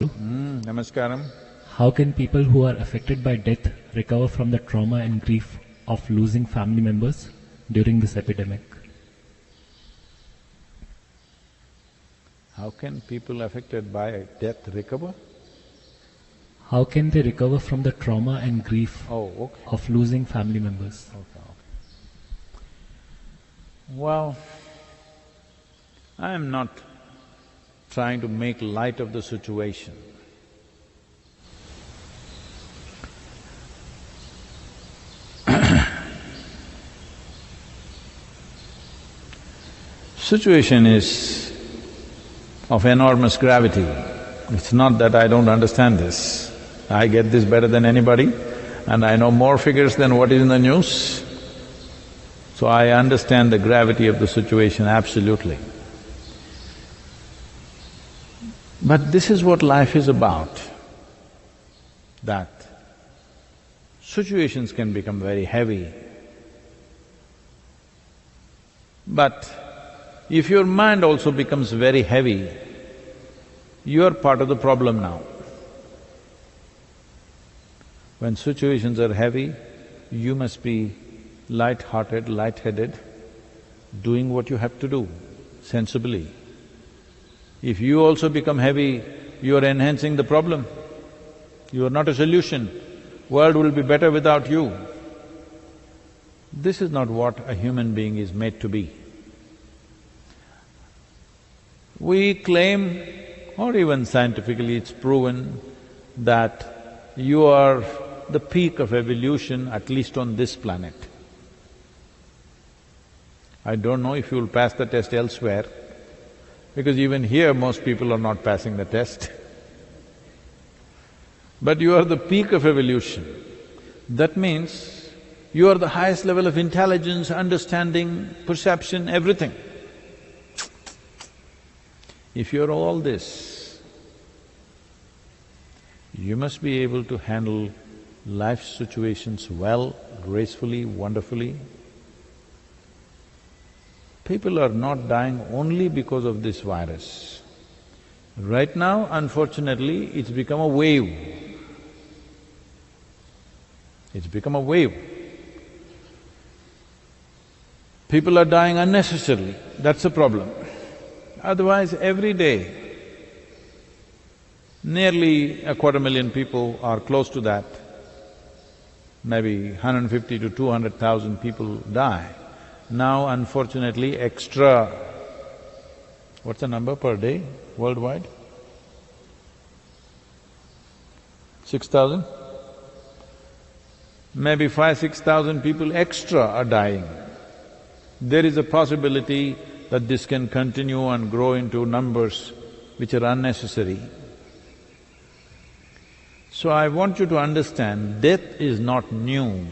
Namaskaram. How can people who are affected by death recover from the trauma and grief of losing family members during this epidemic? How can people affected by death recover? How can they recover from the trauma and grief Okay. of losing family members? Okay. Well, I am not trying to make light of the situation. Situation is of enormous gravity. It's not that I don't understand this. I get this better than anybody and I know more figures than what is in the news. So I understand the gravity of the situation absolutely. But this is what life is about, that situations can become very heavy. But if your mind also becomes very heavy, you are part of the problem now. When situations are heavy, you must be light-hearted, light-headed, doing what you have to do sensibly. If you also become heavy, you are enhancing the problem. You are not a solution. World will be better without you. This is not what a human being is made to be. We claim, or even scientifically it's proven, that you are the peak of evolution, at least on this planet. I don't know if you'll pass the test elsewhere, because even here most people are not passing the test. But you are the peak of evolution. That means you are the highest level of intelligence, understanding, perception, everything. If you're all this, you must be able to handle life situations well, gracefully, wonderfully. People are not dying only because of this virus. Right now, unfortunately, it's become a wave. It's become a wave. People are dying unnecessarily, that's the problem. Otherwise, every day, nearly 250,000 people or close to that, maybe 150 to 200,000 people die. Now, unfortunately, extra… what's the number per day worldwide? 6,000? Maybe 5,000–6,000 people extra are dying. There is a possibility that this can continue and grow into numbers which are unnecessary. So I want you to understand, death is not new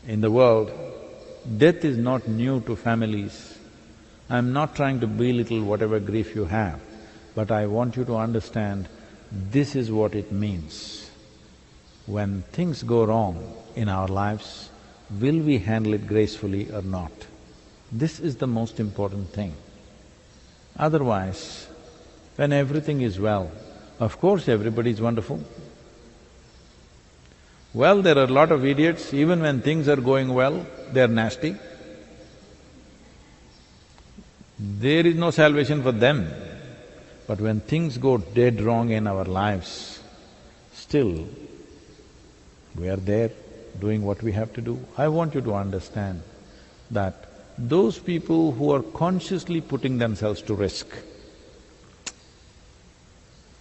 in the world. Death is not new to families. I'm not trying to belittle whatever grief you have, but I want you to understand, this is what it means. When things go wrong in our lives, will we handle it gracefully or not? This is the most important thing. Otherwise, when everything is well, of course everybody is wonderful. Well, there are a lot of idiots, even when things are going well, they're nasty. There is no salvation for them. But when things go dead wrong in our lives, still we are there doing what we have to do. I want you to understand that those people who are consciously putting themselves to risk,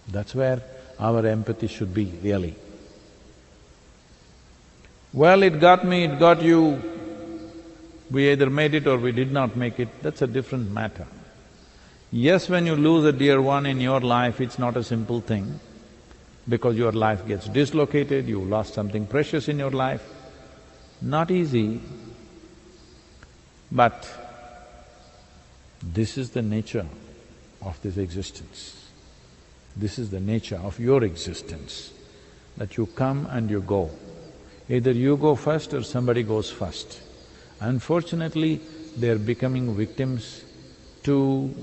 that's where our empathy should be, really. Well, it got me, it got you, we either made it or we did not make it, that's a different matter. Yes, when you lose a dear one in your life, it's not a simple thing, because your life gets dislocated, you lost something precious in your life. Not easy, but this is the nature of this existence. This is the nature of your existence, that you come and you go. Either you go first or somebody goes first. Unfortunately, they're becoming victims to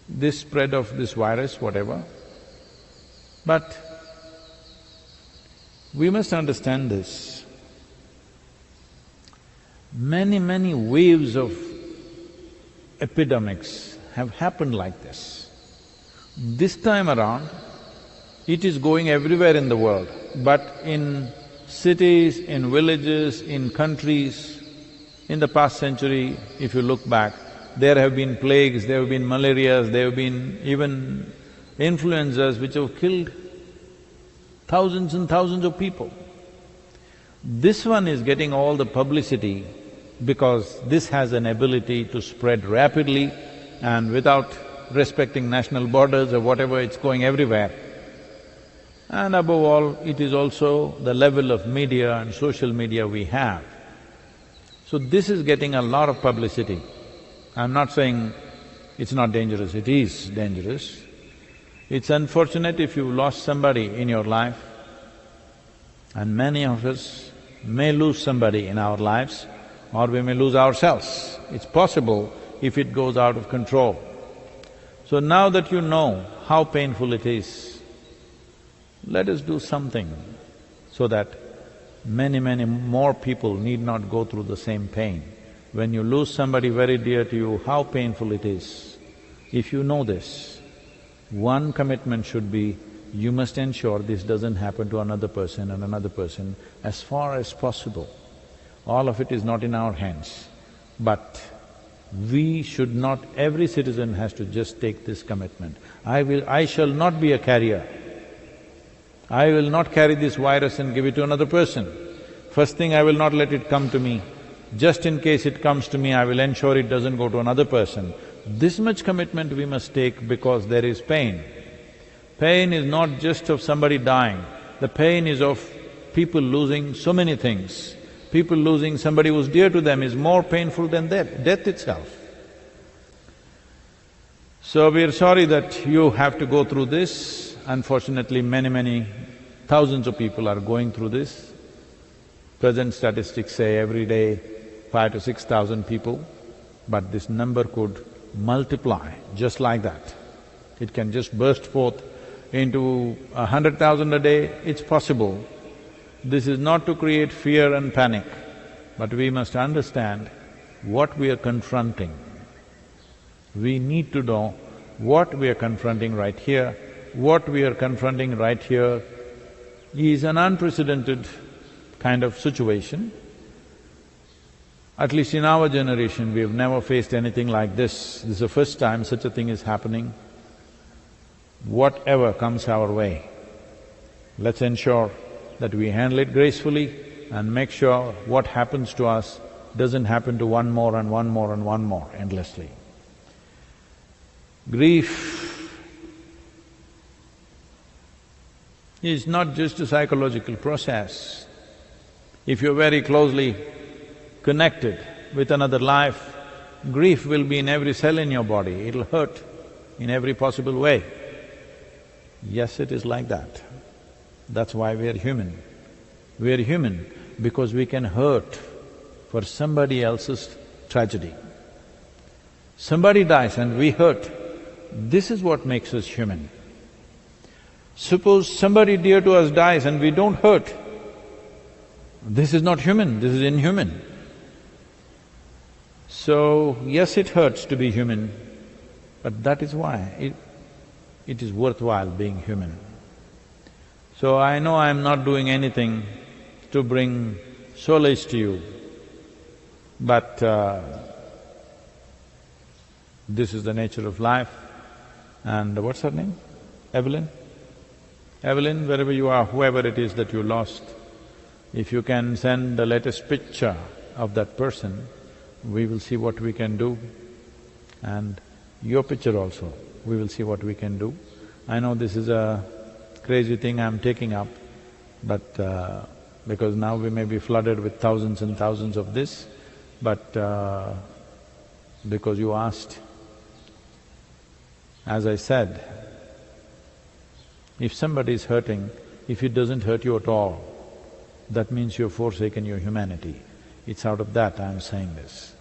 this spread of this virus, whatever. But we must understand this. Many waves of epidemics have happened like this. This time around, it is going everywhere in the world, but in cities, in villages, in countries, in the past century, if you look back, there have been plagues, there have been malarias, there have been even influenzas which have killed thousands and thousands of people. This one is getting all the publicity because this has an ability to spread rapidly and without respecting national borders or whatever, it's going everywhere. And above all, it is also the level of media and social media we have. So this is getting a lot of publicity. I'm not saying it's not dangerous, it is dangerous. It's unfortunate if you've lost somebody in your life, and many of us may lose somebody in our lives, or we may lose ourselves. It's possible if it goes out of control. So now that you know how painful it is, let us do something so that many more people need not go through the same pain. When you lose somebody very dear to you, how painful it is. If you know this, one commitment should be, you must ensure this doesn't happen to another person and another person as far as possible. All of it is not in our hands, but we should not… every citizen has to just take this commitment. I shall not be a carrier. I will not carry this virus and give it to another person. First thing, I will not let it come to me. Just in case it comes to me, I will ensure it doesn't go to another person. This much commitment we must take because there is pain. Pain is not just of somebody dying, the pain is of people losing so many things. People losing somebody who's dear to them is more painful than death itself. So we are sorry that you have to go through this. Unfortunately, many thousands of people are going through this. Present statistics say every day 5,000 to 6,000 people, but this number could multiply just like that. It can just burst forth into 100,000 a day, it's possible. This is not to create fear and panic, but we must understand what we are confronting. We need to know what we are confronting right here. What we are confronting right here is an unprecedented kind of situation. At least in our generation, we have never faced anything like this. This is the first time such a thing is happening. Whatever comes our way, let's ensure that we handle it gracefully and make sure what happens to us doesn't happen to one more and one more and one more endlessly. Grief is not just a psychological process. If you're very closely connected with another life, grief will be in every cell in your body, it'll hurt in every possible way. Yes, it is like that. That's why we are human. We are human because we can hurt for somebody else's tragedy. Somebody dies and we hurt. This is what makes us human. Suppose somebody dear to us dies and we don't hurt, this is not human, this is inhuman. So, yes, it hurts to be human, but that is why it is worthwhile being human. So I know I'm not doing anything to bring solace to you, but this is the nature of life. And what's her name? Evelyn? Evelyn, wherever you are, whoever it is that you lost, if you can send the latest picture of that person, we will see what we can do. And your picture also, we will see what we can do. I know this is a crazy thing I'm taking up, but because now we may be flooded with thousands and thousands of this, but because you asked, as I said, if somebody is hurting, if it doesn't hurt you at all, that means you've forsaken your humanity. It's out of that I'm saying this.